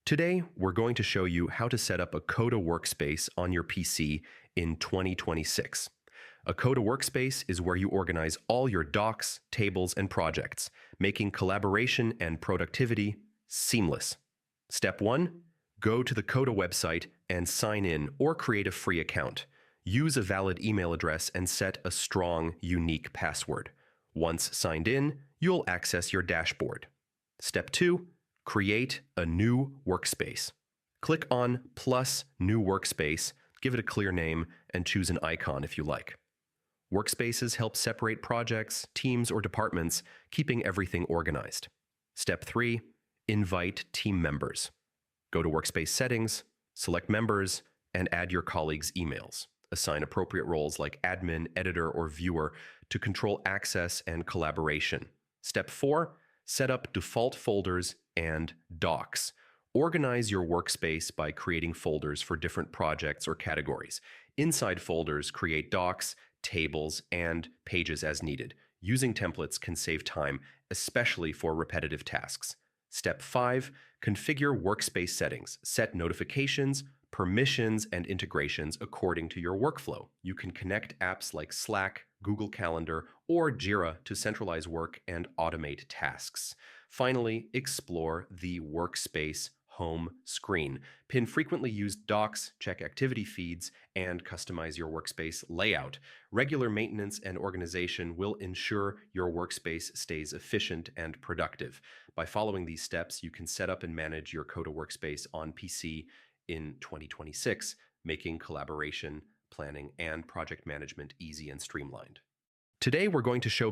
Today, we're going to show you how to set up a Coda Workspace on your PC in 2026. A Coda Workspace is where you organize all your docs, tables, and projects, making collaboration and productivity seamless. Step 1. Go to the Coda website and sign in or create a free account. Use a valid email address and set a strong, unique password. Once signed in, you'll access your dashboard. Step 2. Create a new workspace. Click on plus New Workspace, give it a clear name, and choose an icon if you like. Workspaces help separate projects, teams, or departments, keeping everything organized. Step 3. Invite team members. Go to Workspace Settings, select Members, and add your colleagues' emails. Assign appropriate roles like admin, editor, or viewer to control access and collaboration. Step 4. Set up default folders and docs. Organize your workspace by creating folders for different projects or categories. Inside folders, create docs, tables, and pages as needed. Using templates can save time, especially for repetitive tasks. Step 5. Configure workspace settings. Set notifications, permissions, and integrations according to your workflow. You can connect apps like Slack, Google Calendar, or Jira to centralize work and automate tasks. Finally, explore the Workspace home screen. Pin frequently used docs, check activity feeds, and customize your workspace layout. Regular maintenance and organization will ensure your workspace stays efficient and productive. By following these steps, you can set up and manage your Coda Workspace on PC in 2026, making collaboration, planning, and project management easy and streamlined. Today, we're going to show